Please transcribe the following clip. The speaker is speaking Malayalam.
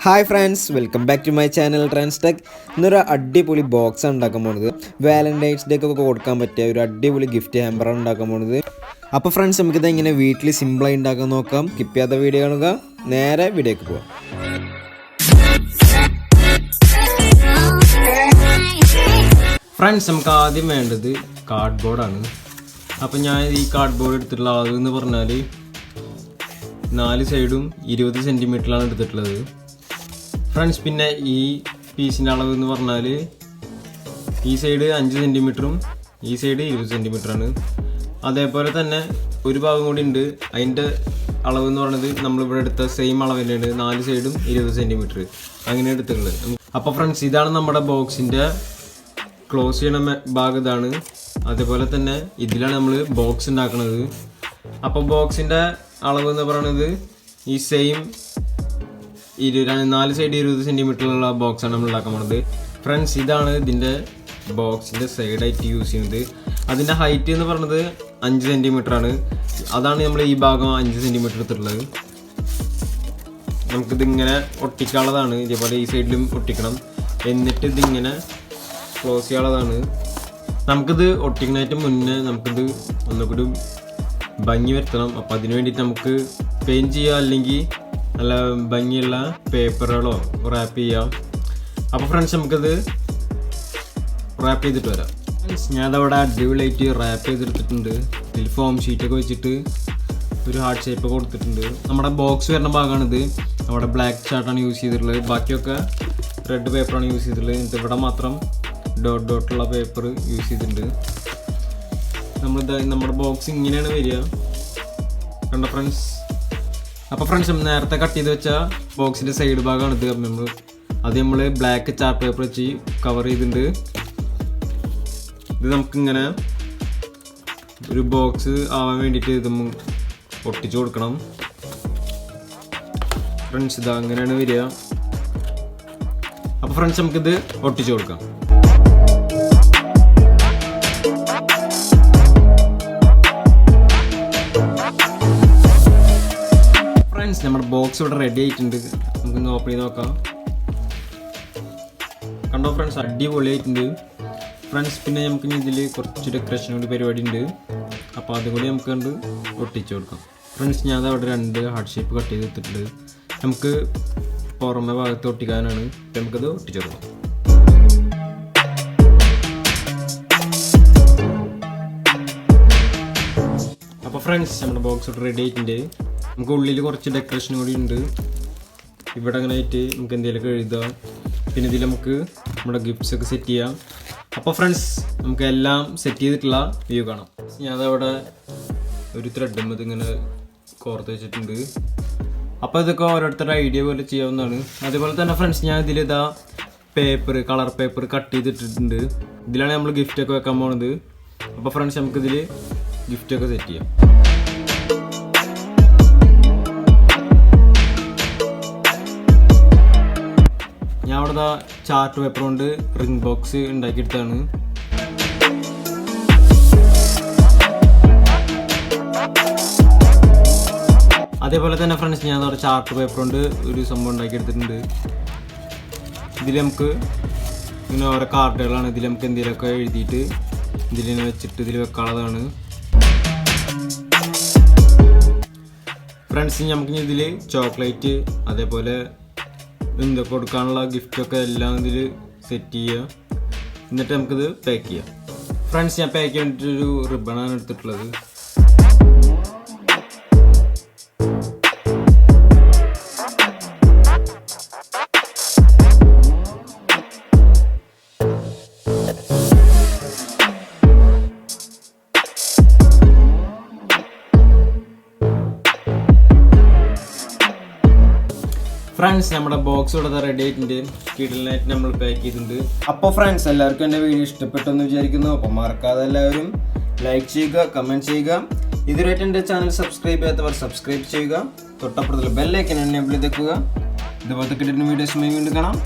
Hi friends, welcome back to my channel TRANCETech. ഇന്നൊരു അടിപൊളി ബോക്സ് ഉണ്ടാക്കാൻ പോകുന്നത് വാലന്റൈൻസ് ഡേ ഒക്കെ കൊടുക്കാൻ പറ്റിയ ഒരു അടിപൊളി ഗിഫ്റ്റ് ഹാമ്പർ ഉണ്ടാക്കാൻ പോകുന്നത്. അപ്പോൾ ഫ്രണ്ട്സ് നമുക്കിത് എങ്ങനെ വീട്ടിൽ സിമ്പിളായി ഉണ്ടാക്കാൻ നോക്കാം. സ്കിപ്പ് ചെയ്യാത്ത വീഡിയോ കാണുക. നേരെ വീഡിയോക്ക് പോകാം. ഫ്രണ്ട്സ് നമുക്ക് ആദ്യം വേണ്ടത് കാർഡ്ബോർഡാണ്. അപ്പോൾ ഞാൻ ഈ കാർഡ്ബോർഡ് എടുത്തിട്ടുള്ള അളവെന്ന് പറഞ്ഞാൽ 4 സൈഡും 20 സെൻറ്റിമീറ്ററിലാണ് എടുത്തിട്ടുള്ളത്. ഫ്രണ്ട്സ് പിന്നെ ഈ പീസിൻ്റെ അളവ് എന്ന് പറഞ്ഞാൽ ഈ സൈഡ് 5 സെൻറ്റിമീറ്ററും ഈ സൈഡ് 20 സെൻറ്റിമീറ്ററാണ്. അതേപോലെ തന്നെ ഒരു ഭാഗം കൂടി ഉണ്ട്, അതിൻ്റെ അളവ് എന്ന് പറയുന്നത് നമ്മളിവിടെ എടുത്ത സെയിം അളവ് തന്നെയാണ്, 4 സൈഡും 20 സെൻറ്റിമീറ്റർ അങ്ങനെ എടുത്തിട്ടുള്ളത്. അപ്പോൾ ഫ്രണ്ട്സ് ഇതാണ് നമ്മുടെ ബോക്സിൻ്റെ ക്ലോസ് ചെയ്യണ ഭാഗം ഇതാണ്. അതേപോലെ തന്നെ ഇതിലാണ് നമ്മൾ ബോക്സ് ഉണ്ടാക്കുന്നത്. അപ്പോൾ ബോക്സിൻ്റെ അളവ് എന്ന് പറയുന്നത് ഈ സെയിം 4 സൈഡ് 20 സെൻറ്റിമീറ്ററിലുള്ള ബോക്സാണ് നമ്മൾ ഉണ്ടാക്കാൻ പോകുന്നത്. ഫ്രണ്ട്സ് ഇതാണ് ഇതിൻ്റെ ബോക്സിൻ്റെ സൈഡായിട്ട് യൂസ് ചെയ്യുന്നത്. അതിൻ്റെ ഹൈറ്റ് എന്ന് പറയുന്നത് 5 സെൻറ്റിമീറ്ററാണ്. അതാണ് നമ്മൾ ഈ ഭാഗം 5 സെൻറ്റിമീറ്റർ എടുത്തിട്ടുള്ളത്. നമുക്കിതിങ്ങനെ ഒട്ടിക്കാനുള്ളതാണ്. ഇതേപോലെ ഈ സൈഡിലും ഒട്ടിക്കണം. എന്നിട്ട് ഇതിങ്ങനെ ക്ലോസ് ചെയ്യാനുള്ളതാണ്. നമുക്കിത് ഒട്ടിക്കുന്നതിന് മുന്നേ നമുക്കിത് ഒന്നുകൂടി ഭംഗി വരുത്തണം. അപ്പോൾ അതിന് വേണ്ടിയിട്ട് നമുക്ക് പെയിൻറ്റ് ചെയ്യുക, അല്ലെങ്കിൽ നല്ല ഭംഗിയുള്ള പേപ്പറുകളോ റാപ്പ് ചെയ്യാം. അപ്പോൾ ഫ്രണ്ട്സ് നമുക്കത് റാപ്പ് ചെയ്തിട്ട് വരാം. ഞാനതവിടെ അടിപൊളിയായിട്ട് റാപ്പ് ചെയ്തെടുത്തിട്ടുണ്ട്. ഇതിൽ ഫോം ഷീറ്റൊക്കെ വെച്ചിട്ട് ഒരു ഹാർട്ട് ഷേപ്പ് കൊടുത്തിട്ടുണ്ട്. നമ്മുടെ ബോക്സ് വരുന്ന ഭാഗമാണിത്. അവിടെ ബ്ലാക്ക് ചാർട്ടാണ് യൂസ് ചെയ്തിട്ടുള്ളത്, ബാക്കിയൊക്കെ റെഡ് പേപ്പറാണ് യൂസ് ചെയ്തിട്ടുള്ളത്. എന്നിട്ട് ഇവിടെ മാത്രം ഡോട്ടുള്ള പേപ്പർ യൂസ് ചെയ്തിട്ടുണ്ട്. നമ്മുടെ ബോക്സ് ഇങ്ങനെയാണ് വരിക, കണ്ടോ ഫ്രണ്ട്സ്. അപ്പോൾ ഫ്രണ്ട്സ് നേരത്തെ കട്ട് ചെയ്ത് വെച്ച ബോക്സിൻ്റെ സൈഡ് ഭാഗമാണിത്. നമ്മൾ ബ്ലാക്ക് ചാർട്ട് പേപ്പർ വെച്ച് കവർ ചെയ്തിട്ടുണ്ട്. ഇത് നമുക്കിങ്ങനെ ഒരു ബോക്സ് ആവാൻ വേണ്ടിയിട്ട് ഇത് ഒട്ടിച്ചു കൊടുക്കണം. ഫ്രണ്ട്സ് ഇതാ അങ്ങനെയാണ് വരിക. അപ്പോൾ ഫ്രണ്ട്സ് നമുക്കിത് ഒട്ടിച്ചു കൊടുക്കാം. ഫ്രണ്ട്സ് നമ്മുടെ ബോക്സ് ഇവിടെ റെഡി ആയിട്ടുണ്ട്. നമുക്കൊന്ന് ഓപ്പൺ ചെയ്ത് നോക്കാം. കണ്ടോ ഫ്രണ്ട്സ്, അടിപൊളിയായിട്ടുണ്ട് ഫ്രണ്ട്സ്. പിന്നെ നമുക്ക് ഇതിൽ കുറച്ച് ഡെക്കറേഷൻ കൂടി പരിപാടി ഉണ്ട്. അപ്പോൾ അതും കൂടി നമുക്ക് കണ്ട് ഒട്ടിച്ചു കൊടുക്കാം. ഫ്രണ്ട്സ് ഞാൻ അവിടെ 2 ഹാർട്ട് ഷേപ്പ് കട്ട് ചെയ്ത് എടുത്തിട്ടുണ്ട്. നമുക്ക് പുറമെ ഭാഗത്ത് ഒട്ടിക്കാനാണ്. നമുക്കത് ഒട്ടിച്ചു കൊടുക്കാം. അപ്പോൾ ഫ്രണ്ട്സ് നമ്മുടെ ബോക്സ് ഇവിടെ റെഡി ആയിട്ടുണ്ട്. നമുക്ക് ഉള്ളിൽ കുറച്ച് ഡെക്കറേഷൻ കൂടി ഉണ്ട്. ഇവിടെ അങ്ങനെ ആയിട്ട് നമുക്ക് എന്തെങ്കിലുമൊക്കെ എഴുതാം. പിന്നെ ഇതിൽ നമുക്ക് നമ്മുടെ ഗിഫ്റ്റ്സ് ഒക്കെ സെറ്റ് ചെയ്യാം. അപ്പോൾ ഫ്രണ്ട്സ് നമുക്ക് എല്ലാം സെറ്റ് ചെയ്തിട്ടുള്ള വ്യൂ കാണാം. ഞാനതവിടെ ഒരു ത്രെഡും ഇതിങ്ങനെ കോർത്ത് വെച്ചിട്ടുണ്ട്. അപ്പോൾ ഇതൊക്കെ ഓരോരുത്തരുടെ ഐഡിയ പോലെ ചെയ്യാവുന്നതാണ്. അതേപോലെ തന്നെ ഫ്രണ്ട്സ് ഞാൻ ഇതിലിതാ കളർ പേപ്പർ കട്ട് ചെയ്തിട്ടിട്ടുണ്ട്. ഇതിലാണ് നമ്മൾ ഗിഫ്റ്റൊക്കെ വെക്കാൻ പോകുന്നത്. അപ്പോൾ ഫ്രണ്ട്സ് നമുക്കിതിൽ ഗിഫ്റ്റൊക്കെ സെറ്റ് ചെയ്യാം. ഞാൻ അവിടെ ചാർട്ട് പേപ്പർ കൊണ്ട് റിംഗ് ബോക്സ് ഉണ്ടാക്കിയെടുത്താണ്. അതേപോലെ തന്നെ ഫ്രണ്ട്സ് ഞാൻ അവിടെ ചാർട്ട് പേപ്പർ കൊണ്ട് ഒരു സംഭവം ഉണ്ടാക്കിയെടുത്തിട്ടുണ്ട്. ഇതിൽ നമുക്ക് ഇങ്ങനെ ഓരോ കാർഡുകളാണ്. ഇതിൽ നമുക്ക് എന്തെങ്കിലുമൊക്കെ എഴുതിയിട്ട് ഇതിലിങ്ങനെ വെച്ചിട്ട് ഇതിൽ വെക്കാനുള്ളതാണ്. ഫ്രണ്ട്സ് നമുക്ക് ഇതിൽ ചോക്ലേറ്റ് അതേപോലെ കൊടുക്കാനുള്ള ഗിഫ്റ്റൊക്കെ എല്ലാം ഇതിൽ സെറ്റ് ചെയ്യുക. എന്നിട്ട് നമുക്കിത് പാക്ക് ചെയ്യാം. ഫ്രണ്ട്സ് ഞാൻ പാക്ക് ചെയ്യാൻ വേണ്ടിയിട്ടൊരു റിബണാണ് എടുത്തിട്ടുള്ളത്. ഫ്രണ്ട്സ് നമ്മുടെ ബോക്സ് ഇവിടെ റെഡി ആയിട്ടുണ്ട്. കിടലായിട്ട് നമ്മൾ പാക്ക് ചെയ്തിട്ടുണ്ട്. അപ്പോൾ ഫ്രണ്ട്സ് എല്ലാവർക്കും എൻ്റെ വീഡിയോ ഇഷ്ടപ്പെട്ടെന്ന് വിചാരിക്കുന്നു. അപ്പോൾ മറക്കാതെ എല്ലാവരും ലൈക്ക് ചെയ്യുക, കമൻറ്റ് ചെയ്യുക. ഇതുവരെയായിട്ട് എൻ്റെ ചാനൽ സബ്സ്ക്രൈബ് ചെയ്യാത്തവർ സബ്സ്ക്രൈബ് ചെയ്യുക. തൊട്ടപ്പുറത്തുള്ള ബെല്ലൈക്കൻ എനേബിൾ ചെയ്തേക്കുക. ഇതുപോലത്തെ കിട്ടുന്ന വീഡിയോസുമായി വീണ്ടും കാണാം.